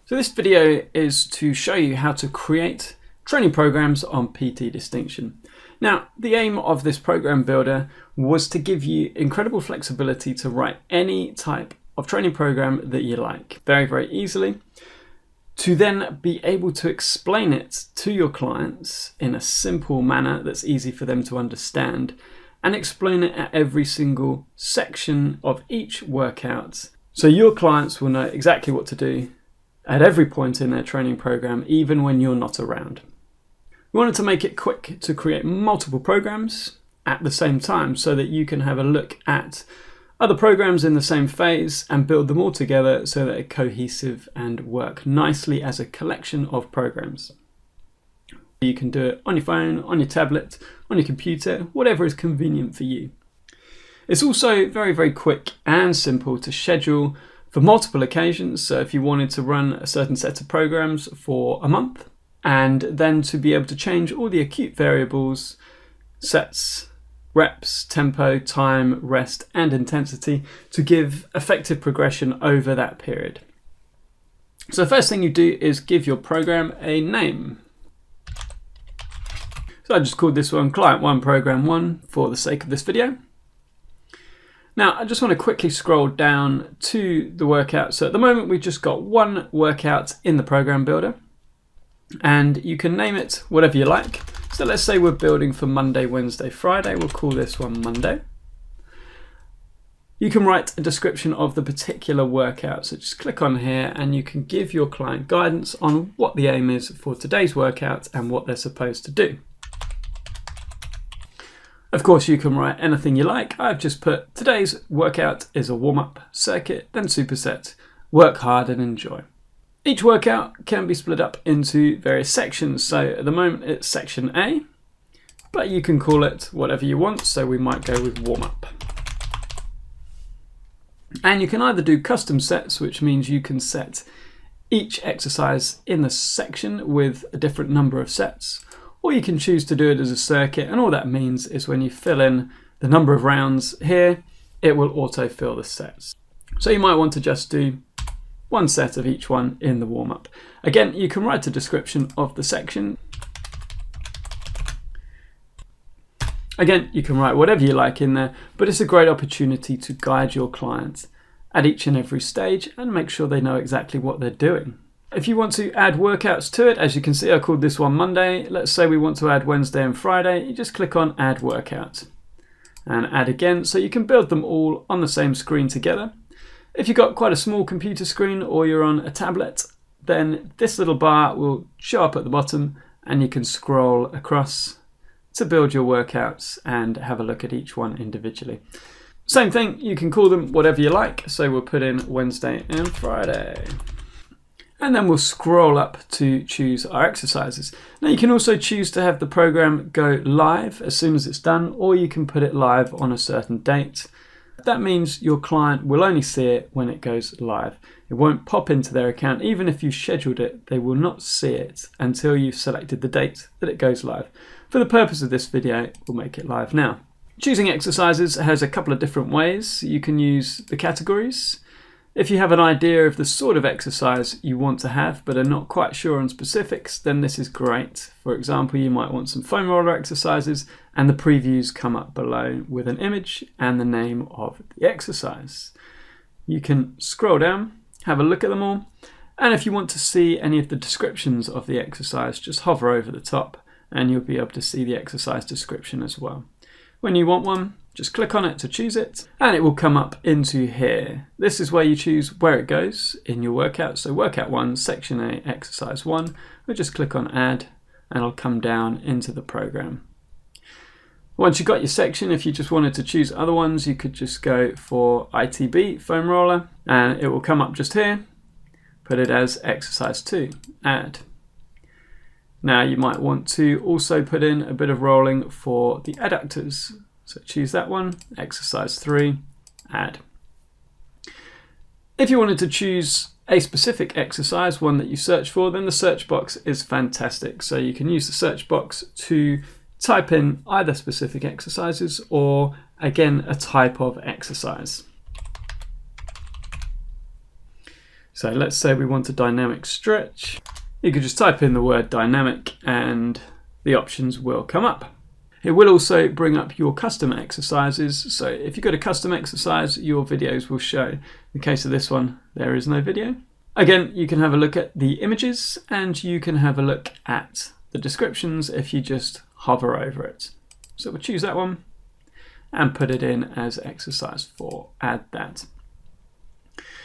So this video is to show you how to create training programs on PT Distinction. Now, the aim of this program builder was to give you incredible flexibility to write any type of training program that you like very, very easily, to then be able to explain it to your clients in a simple manner that's easy for them to understand, and explain it at every single section of each workout, so your clients will know exactly what to do at every point in their training program, even when you're not around. We wanted to make it quick to create multiple programs at the same time so that you can have a look at other programs in the same phase and build them all together so that they're cohesive and work nicely as a collection of programs. You can do it on your phone, on your tablet, on your computer, whatever is convenient for you. It's also very, very quick and simple to schedule for multiple occasions. So if you wanted to run a certain set of programs for a month, and then to be able to change all the acute variables, sets, reps, tempo, time, rest, and intensity to give effective progression over that period. So the first thing you do is give your program a name. So I just called this one Client 1 Program 1 for the sake of this video. Now, I just want to quickly scroll down to the workout. So at the moment, we've just got one workout in the program builder, and you can name it whatever you like. So let's say we're building for Monday, Wednesday, Friday. We'll call this one Monday. You can write a description of the particular workout. So just click on here and you can give your client guidance on what the aim is for today's workout and what they're supposed to do. Of course, you can write anything you like. I've just put today's workout is a warm-up circuit, then superset, work hard and enjoy. Each workout can be split up into various sections. So at the moment it's section A, but you can call it whatever you want. So we might go with warm-up. And you can either do custom sets, which means you can set each exercise in the section with a different number of sets, or you can choose to do it as a circuit, and all that means is when you fill in the number of rounds here, it will auto-fill the sets. So you might want to just do one set of each one in the warm-up. Again, you can write a description of the section. Again, you can write whatever you like in there, but it's a great opportunity to guide your clients at each and every stage and make sure they know exactly what they're doing. If you want to add workouts to it, as you can see, I called this one Monday. Let's say we want to add Wednesday and Friday. You just click on Add Workout and add again, so you can build them all on the same screen together. If you've got quite a small computer screen or you're on a tablet, then this little bar will show up at the bottom and you can scroll across to build your workouts and have a look at each one individually. Same thing, you can call them whatever you like. So we'll put in Wednesday and Friday. And then we'll scroll up to choose our exercises. Now you can also choose to have the program go live as soon as it's done, or you can put it live on a certain date. That means your client will only see it when it goes live. It won't pop into their account. Even if you scheduled it, they will not see it until you've selected the date that it goes live. For the purpose of this video, we'll make it live now. Choosing exercises has a couple of different ways. You can use the categories. If you have an idea of the sort of exercise you want to have but are not quite sure on specifics, then this is great. For example, you might want some foam roller exercises and the previews come up below with an image and the name of the exercise. You can scroll down, have a look at them all, and if you want to see any of the descriptions of the exercise, just hover over the top and you'll be able to see the exercise description as well. When you want one, just click on it to choose it and it will come up into here. This is where you choose where it goes in your workout. So workout 1, section A, exercise 1. We'll just click on add and it'll come down into the program. Once you've got your section, if you just wanted to choose other ones, you could just go for ITB, foam roller, and it will come up just here. Put it as exercise 2, add. Now you might want to also put in a bit of rolling for the adductors. So choose that one, exercise 3, add. If you wanted to choose a specific exercise, one that you search for, then the search box is fantastic. So you can use the search box to type in either specific exercises or, again, a type of exercise. So let's say we want a dynamic stretch. You could just type in the word dynamic and the options will come up. It will also bring up your custom exercises. So if you go to custom exercise, your videos will show. In the case of this one, there is no video. Again, you can have a look at the images and you can have a look at the descriptions if you just hover over it. So we'll choose that one and put it in as exercise 4, add that.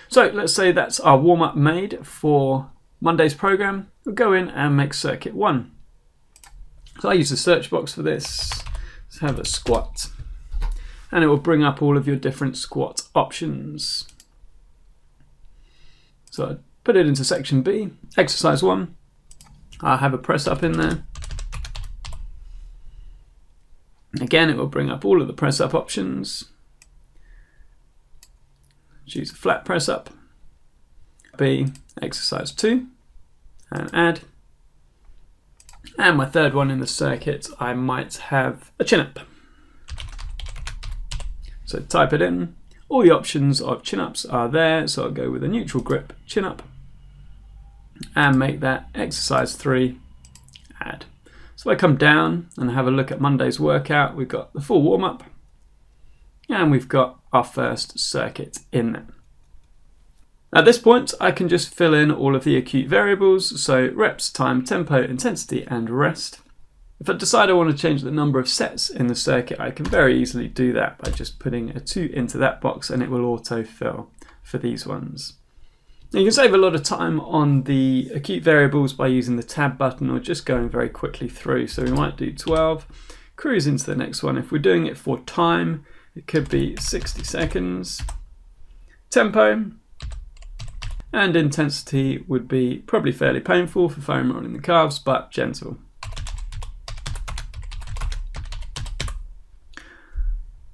So let's say that's our warm-up made for Monday's program. We'll go in and make circuit 1. So I use the search box for this. Let's have a squat. And it will bring up all of your different squat options. So I put it into section B, exercise 1. I'll have a press up in there. Again, it will bring up all of the press up options. Choose a flat press up. B, exercise 2, and add. And my third one in the circuit, I might have a chin up. So type it in. All the options of chin ups are there. So I'll go with a neutral grip chin up and make that exercise 3, add. So I come down and have a look at Monday's workout. We've got the full warm up and we've got our first circuit in there. At this point, I can just fill in all of the acute variables, so reps, time, tempo, intensity, and rest. If I decide I want to change the number of sets in the circuit, I can very easily do that by just putting a 2 into that box and it will auto-fill for these ones. Now you can save a lot of time on the acute variables by using the tab button or just going very quickly through. So we might do 12, cruise into the next one. If we're doing it for time, it could be 60 seconds. Tempo and intensity would be probably fairly painful for foam rolling the calves, but gentle.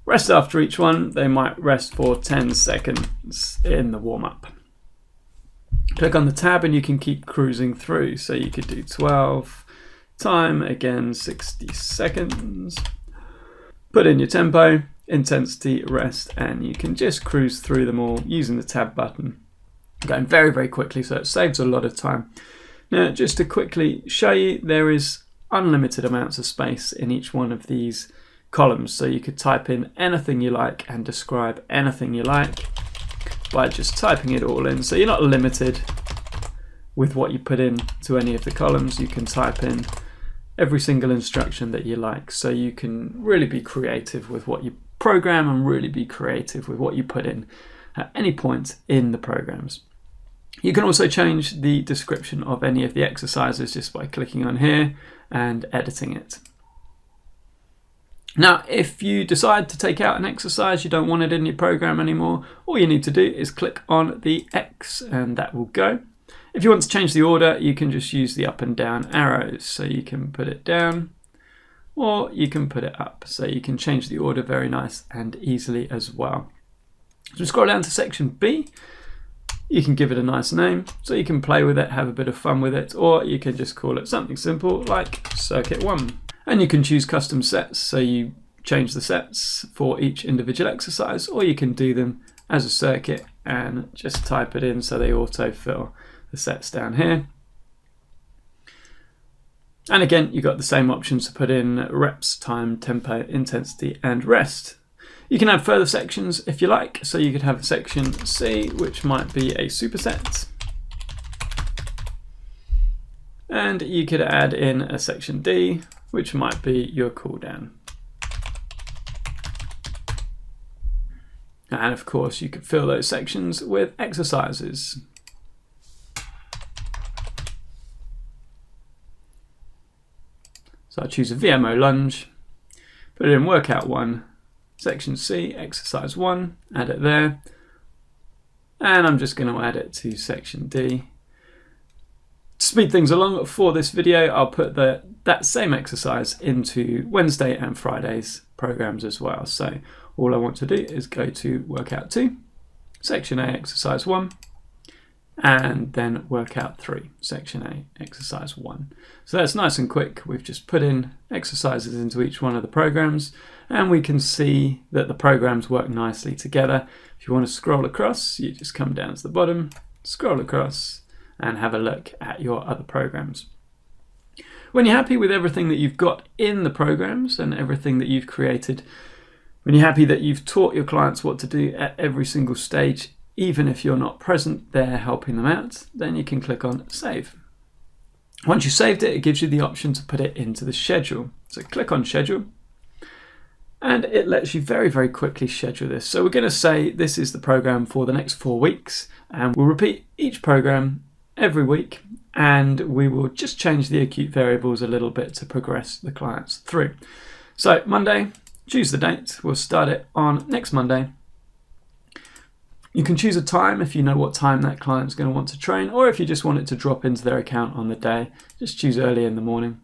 Rest after each one, they might rest for 10 seconds in the warm-up. Click on the tab and you can keep cruising through. So you could do 12, time, again 60 seconds. Put in your tempo, intensity, rest, and you can just cruise through them all using the tab button. Going very, very quickly, so it saves a lot of time. Now, just to quickly show you, there is unlimited amounts of space in each one of these columns. So you could type in anything you like and describe anything you like by just typing it all in. So you're not limited with what you put in to any of the columns. You can type in every single instruction that you like. So you can really be creative with what you program and really be creative with what you put in at any point in the programs. You can also change the description of any of the exercises just by clicking on here and editing it. Now, if you decide to take out an exercise, you don't want it in your program anymore, all you need to do is click on the X and that will go. If you want to change the order, you can just use the up and down arrows. So you can put it down or you can put it up. So you can change the order very nice and easily as well. So scroll down to section B. You can give it a nice name, so you can play with it, have a bit of fun with it, or you can just call it something simple like circuit 1. And you can choose custom sets, so you change the sets for each individual exercise, or you can do them as a circuit and just type it in so they auto-fill the sets down here. And again, you've got the same options to put in reps, time, tempo, intensity, and rest. You can add further sections if you like, so you could have section C, which might be a superset. And you could add in a section D, which might be your cool down. And of course, you could fill those sections with exercises. So I choose a VMO lunge, put it in workout 1, section C, exercise 1, add it there. And I'm just going to add it to section D. To speed things along for this video, I'll put that same exercise into Wednesday and Friday's programs as well. So all I want to do is go to workout 2, section A, exercise 1, and then workout 3, section A, exercise 1. So that's nice and quick. We've just put in exercises into each one of the programs and we can see that the programs work nicely together. If you want to scroll across, you just come down to the bottom, scroll across and have a look at your other programs. When you're happy with everything that you've got in the programs and everything that you've created, when you're happy that you've taught your clients what to do at every single stage, even if you're not present there helping them out, then you can click on Save. Once you've saved it, it gives you the option to put it into the schedule. So click on Schedule, and it lets you very, very quickly schedule this. So we're going to say this is the program for the next 4 weeks, and we'll repeat each program every week, and we will just change the acute variables a little bit to progress the clients through. So Monday, choose the date. We'll start it on next Monday. You can choose a time if you know what time that client's going to want to train, or if you just want it to drop into their account on the day, just choose early in the morning.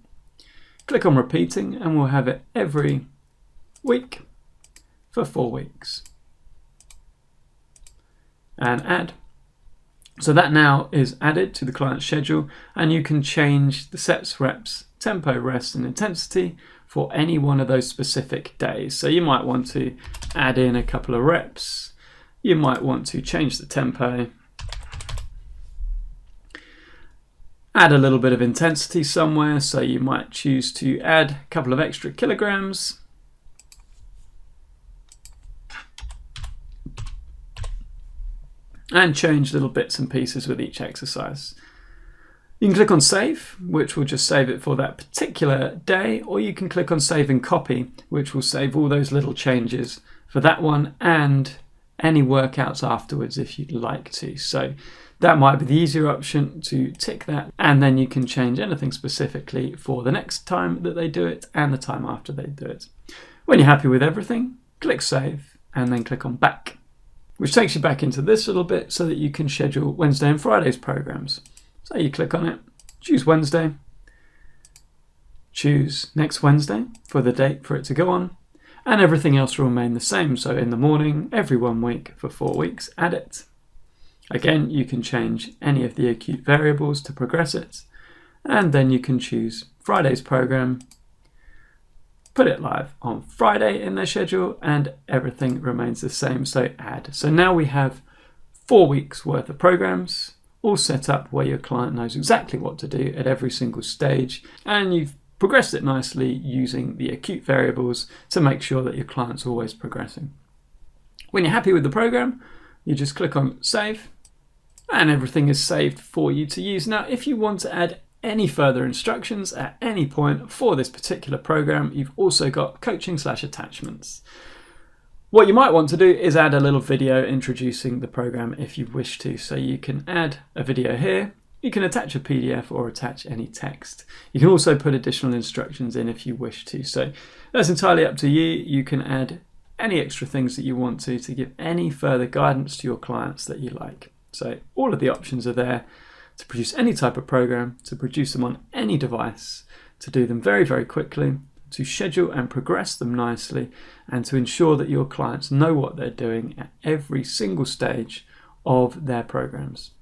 Click on repeating, and we'll have it every week for 4 weeks. And add. So that now is added to the client schedule, and you can change the sets, reps, tempo, rest, and intensity for any one of those specific days. So you might want to add in a couple of reps. You might want to change the tempo, add a little bit of intensity somewhere. So you might choose to add a couple of extra kilograms. And change little bits and pieces with each exercise. You can click on Save, which will just save it for that particular day, or you can click on Save and Copy, which will save all those little changes for that one and any workouts afterwards if you'd like to. So that might be the easier option, to tick that, and then you can change anything specifically for the next time that they do it and the time after they do it. When you're happy with everything, click Save and then click on Back, which takes you back into this little bit so that you can schedule Wednesday and Friday's programs. So you click on it, choose Wednesday, choose next Wednesday for the date for it to go on, and everything else will remain the same. So in the morning, every 1 week for 4 weeks, add it. Again, you can change any of the acute variables to progress it, and then you can choose Friday's program, put it live on Friday in their schedule, and everything remains the same, so add. So now we have 4 weeks worth of programs all set up where your client knows exactly what to do at every single stage, and you've progressed it nicely using the acute variables to make sure that your client's always progressing. When you're happy with the program, you just click on Save, and everything is saved for you to use. Now, if you want to add any further instructions at any point for this particular program, you've also got coaching/attachments. What you might want to do is add a little video introducing the program if you wish to. So you can add a video here, you can attach a PDF or attach any text. You can also put additional instructions in if you wish to. So that's entirely up to you. You can add any extra things that you want to give any further guidance to your clients that you like. So all of the options are there to produce any type of program, to produce them on any device, to do them very, very quickly, to schedule and progress them nicely, and to ensure that your clients know what they're doing at every single stage of their programs.